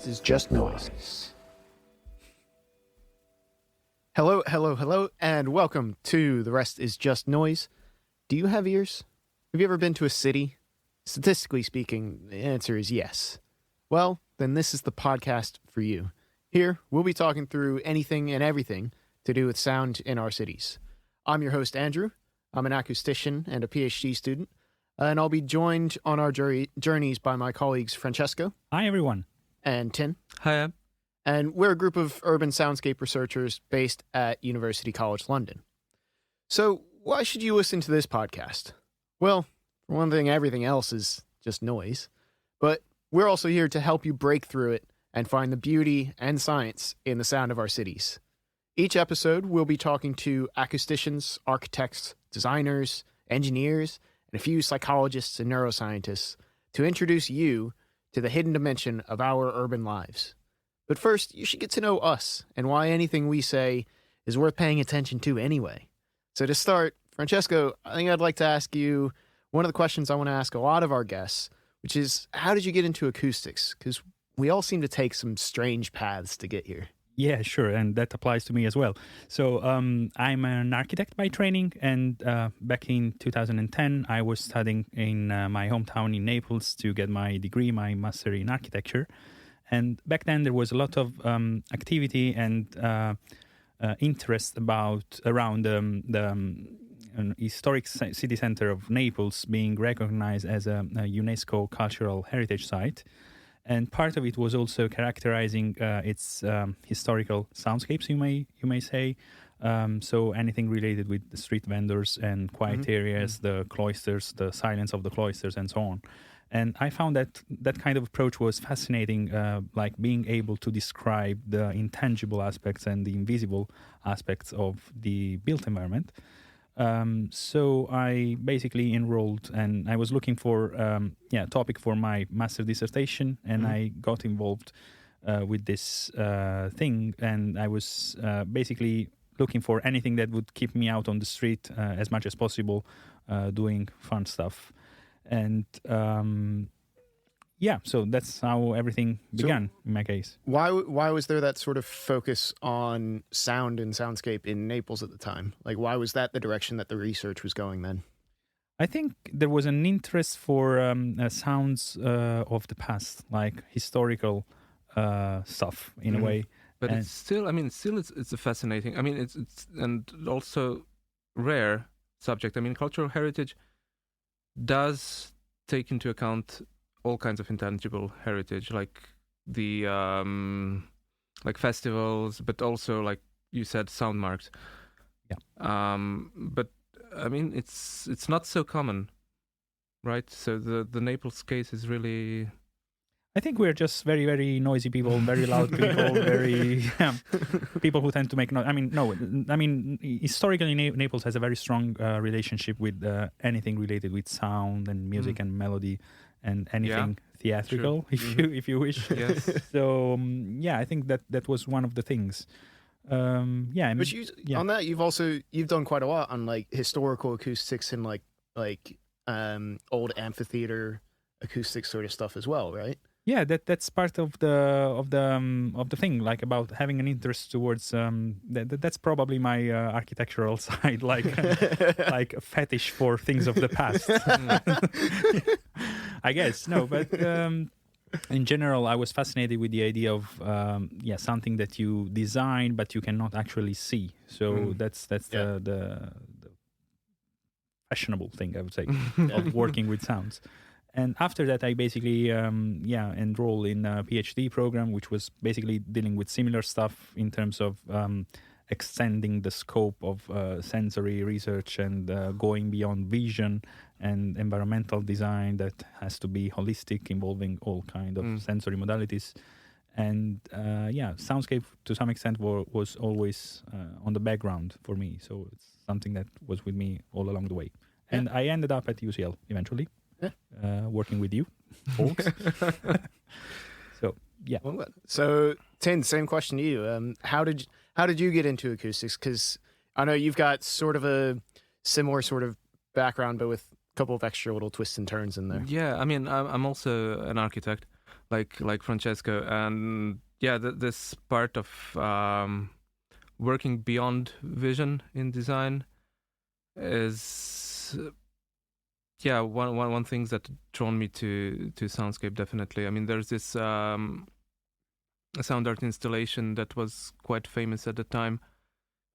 rest is just noise. Hello, and welcome to The Rest is Just Noise. Do you have ears? Have you ever been to a city? Statistically speaking, the answer is yes. Well, then this is the podcast for you. Here, we'll be talking through anything and everything to do with sound in our cities. I'm your host, Andrew. I'm an acoustician and a PhD student, and I'll be joined on our journeys by my colleagues Francesco. Hi, everyone. And Tin. Hiya. And we're a group of urban soundscape researchers based at University College London. So why should you listen to this podcast? Well, for one thing, everything else is just noise. But we're also here to help you break through it and find the beauty and science in the sound of our cities. Each episode, we'll be talking to acousticians, architects, designers, engineers, and a few psychologists and neuroscientists to introduce you to the hidden dimension of our urban lives. But first, you should get to know us and why anything we say is worth paying attention to anyway. So to start, Francesco, I think I'd like to ask you one of the questions I want to ask a lot of our guests, which is, how did you get into acoustics? Because we all seem to take some strange paths to get here. Yeah, sure, and that applies to me as well. So I'm an architect by training, and back in 2010, I was studying in my hometown in Naples to get my degree, my master in architecture. And back then, there was a lot of activity and interest around the historic city center of Naples being recognized as a UNESCO cultural heritage site. And part of it was also characterizing its historical soundscapes, you may say. So anything related with the street vendors and quiet areas, the cloisters, the silence of the cloisters, and so on. And I found that kind of approach was fascinating, like being able to describe the intangible aspects and the invisible aspects of the built environment. So I basically enrolled, and I was looking for a topic for my master dissertation, and I got involved with this thing, and I was basically looking for anything that would keep me out on the street as much as possible, doing fun stuff. And so that's how everything began in my case. Why was there that sort of focus on sound and soundscape in Naples at the time? Like, why was that the direction that the research was going then? I think there was an interest for sounds of the past, like historical stuff in a way. But it's still it's a fascinating. I mean, it's and also rare subject. I mean, cultural heritage does take into account all kinds of intangible heritage, like the like festivals, but also, like you said, sound marks. Yeah. But I mean, it's not so common, right? So the Naples case is really. I think we're just very, very noisy people, very loud people, very people who tend to make noise. I mean, historically, Naples has a very strong relationship with anything related with sound and music and melody and anything theatrical, if you wish. Yes. So I think that was one of the things. But on that, you've done quite a lot on like historical acoustics and like old amphitheater acoustic sort of stuff as well, right? Yeah, that's part of the thing, like about having an interest towards that's probably my architectural side, like like a fetish for things of the past. I guess no, but in general, I was fascinated with the idea of something that you design but you cannot actually see. So that's the fashionable thing, I would say, of working with sounds. And after that, I basically, enrolled in a PhD program, which was basically dealing with similar stuff in terms of extending the scope of sensory research and going beyond vision and environmental design that has to be holistic, involving all kind of sensory modalities. And soundscape to some extent was always on the background for me. So it's something that was with me all along the way. And I ended up at UCL eventually. Working with you folks. So Tin, same question to you. How did you get into acoustics? Because I know you've got sort of a similar sort of background, but with a couple of extra little twists and turns in there. Yeah, I mean, I'm also an architect, like Francesco. And yeah, this part of working beyond vision in design is one things that drawn me to soundscape, definitely. I mean, there's this sound art installation that was quite famous at the time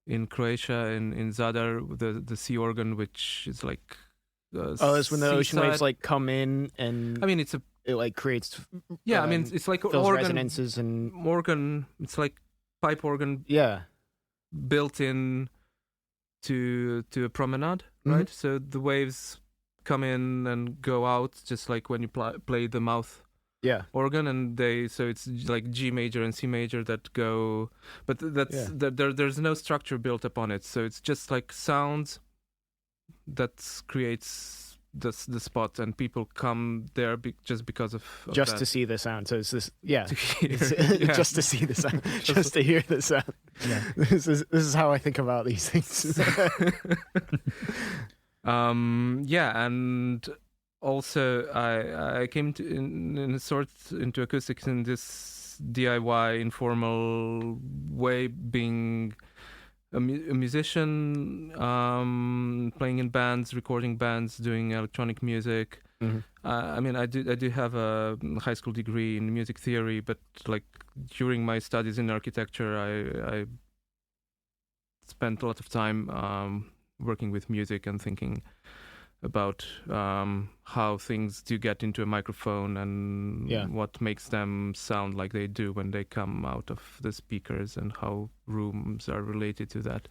in Croatia, in Zadar, the sea organ, which is like it's when the ocean waves seaside. like come in and I mean, it like creates I mean, it's like those organ resonances and organ. It's like pipe organ yeah. built in to a promenade, Mhm. right? So the waves come in and go out, just like when you play the mouth Yeah. organ, and so it's like G major and C major that go, but there's no structure built upon it, so it's just like sounds that creates the spot, and people come there just because of Just that. to see the sound. So it's this, yeah. To hear, It's just to see the sound, just to hear the sound. Yeah. This is how I think about these things. And also I came to in a sort into acoustics in this DIY informal way, being a musician, playing in bands, recording bands, doing electronic music. Mhm. I mean, I do have a high school degree in music theory, but like during my studies in architecture, I spent a lot of time working with music and thinking about how things do get into a microphone and what makes them sound like they do when they come out of the speakers, and how rooms are related to that.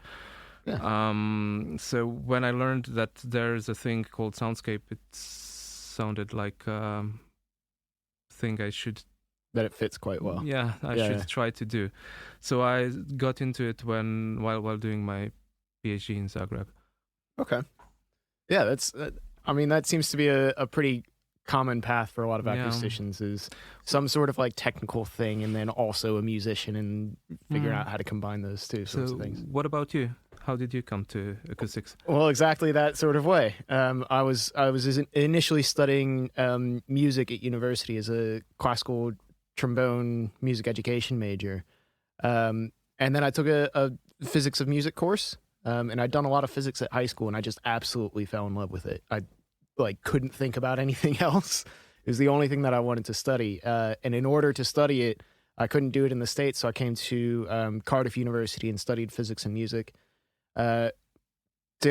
Yeah. So when I learned that there's a thing called soundscape, it sounded like a thing I should... That it fits quite well. Yeah, I should try to do. So I got into it while doing my PhD in Zagreb. Okay. Yeah, I mean, that seems to be a pretty common path for a lot of acousticians, is some sort of like technical thing, and then also a musician, and figuring out how to combine those two sorts of things. What about you? How did you come to acoustics? Well, exactly that sort of way. I was initially studying music at university as a classical trombone music education major, and then I took a physics of music course. And I'd done a lot of physics at high school, and I just absolutely fell in love with it. I couldn't think about anything else. It was the only thing that I wanted to study. And in order to study it, I couldn't do it in the States, so I came to Cardiff University and studied physics and music. Did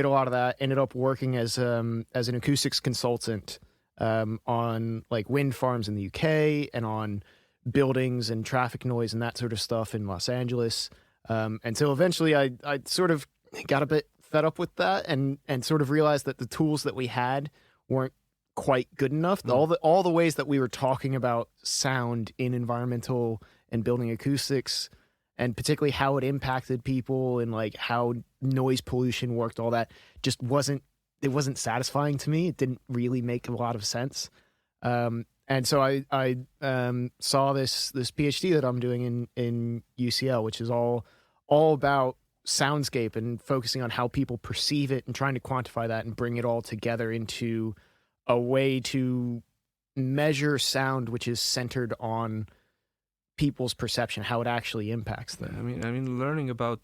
a lot of that. Ended up working as an acoustics consultant on like wind farms in the UK, and on buildings and traffic noise and that sort of stuff in Los Angeles. Until eventually I sort of got a bit fed up with that, and sort of realized that the tools that we had weren't quite good enough. All the ways that we were talking about sound in environmental and building acoustics, and particularly how it impacted people, and like how noise pollution worked, all that just wasn't satisfying to me. It didn't really make a lot of sense. And so I saw this PhD that I'm doing in UCL, which is all about soundscape and focusing on how people perceive it, and trying to quantify that and bring it all together into a way to measure sound which is centered on people's perception, how it actually impacts them. I mean, learning about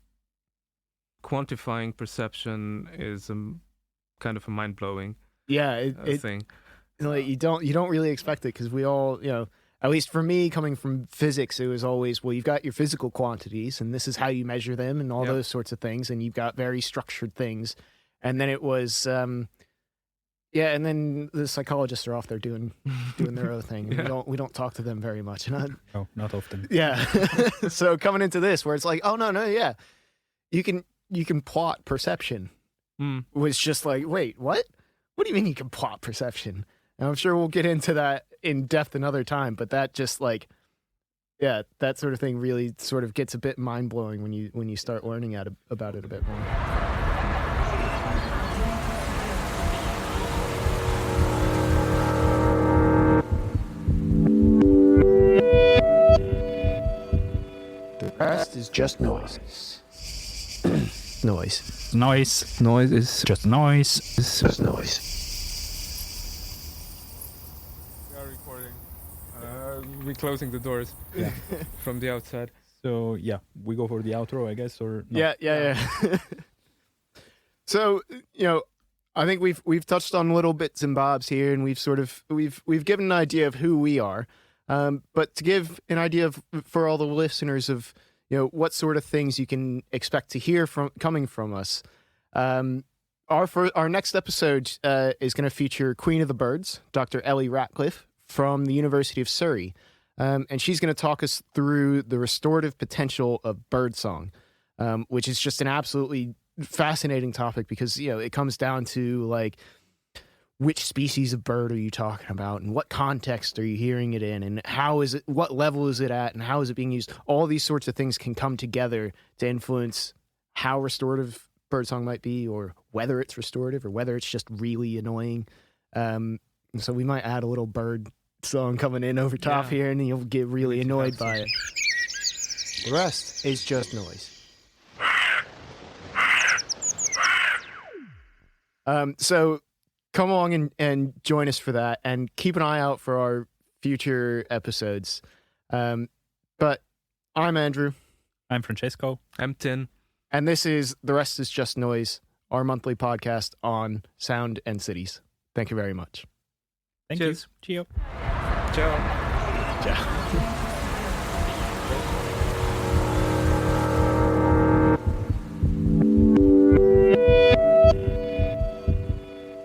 quantifying perception is kind of a mind-blowing thing. Like, you don't really expect it, because we all, at least for me, coming from physics, it was always, well, you've got your physical quantities, and this is how you measure them, and all those sorts of things, and you've got very structured things. And then it was, and then the psychologists are off there doing their own thing. And we don't talk to them very much. And No, not often. Yeah. So coming into this, where it's like, oh no, yeah, you can plot perception, was just like, wait, what? What do you mean you can plot perception? And I'm sure we'll get into that in depth another time, but that just like, that sort of thing really sort of gets a bit mind blowing when you start learning about it a bit more. The rest is just noise. Noise is just noise. It's just noise. We are recording. We me closing the doors Yeah. from the outside. So yeah, we go for the outro, I guess, or no? Yeah. So, I think we've touched on little bits and bobs here, and we've given an idea of who we are. But to give an idea for all the listeners of what sort of things you can expect to hear coming from us. Our next episode is going to feature Queen of the Birds, Dr. Ellie Ratcliffe from the University of Surrey, and she's going to talk us through the restorative potential of birdsong, which is just an absolutely fascinating topic because it comes down to like which species of bird are you talking about and what context are you hearing it in and what level is it at and how is it being used. All these sorts of things can come together to influence how restorative birdsong might be, or whether it's restorative or whether it's just really annoying. So we might add a little bird song coming in over top here, and you'll get really annoyed by it. The rest is just noise. So come along and join us for that, and keep an eye out for our future episodes. But I'm Andrew. I'm Francesco. I'm Tin. And this is The Rest is Just Noise, our monthly podcast on sound and cities. Thank you very much. Thank Cheers. you. Cheers. Ciao. Ciao.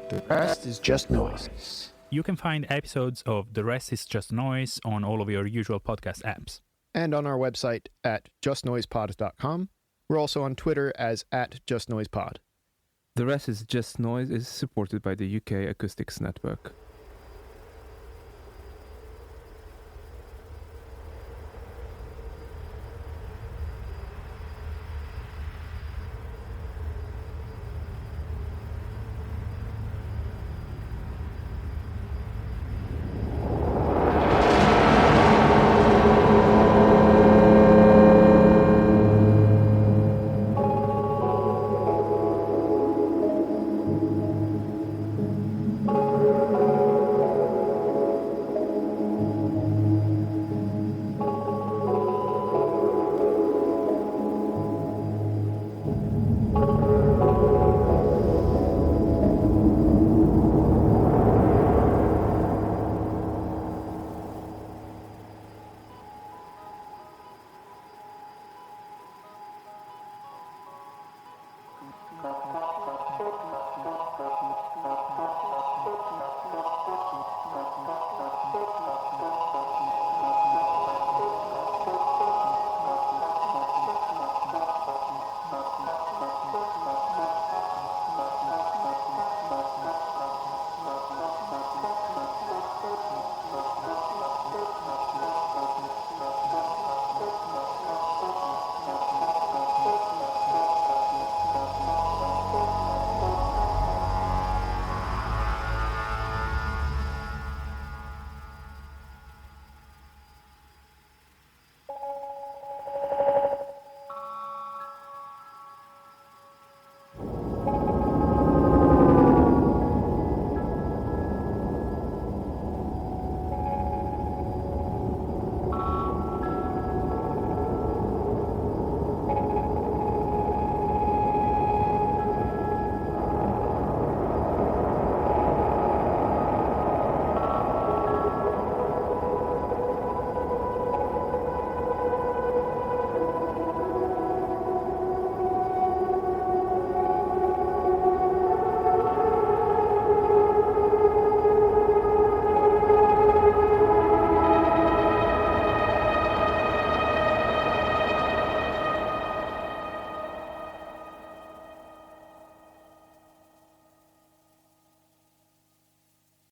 The Rest is Just Noise. You can find episodes of The Rest is Just Noise on all of your usual podcast apps. And on our website at justnoisepod.com. We're also on Twitter as @justnoisepod. The Rest is Just Noise is supported by the UK Acoustics Network.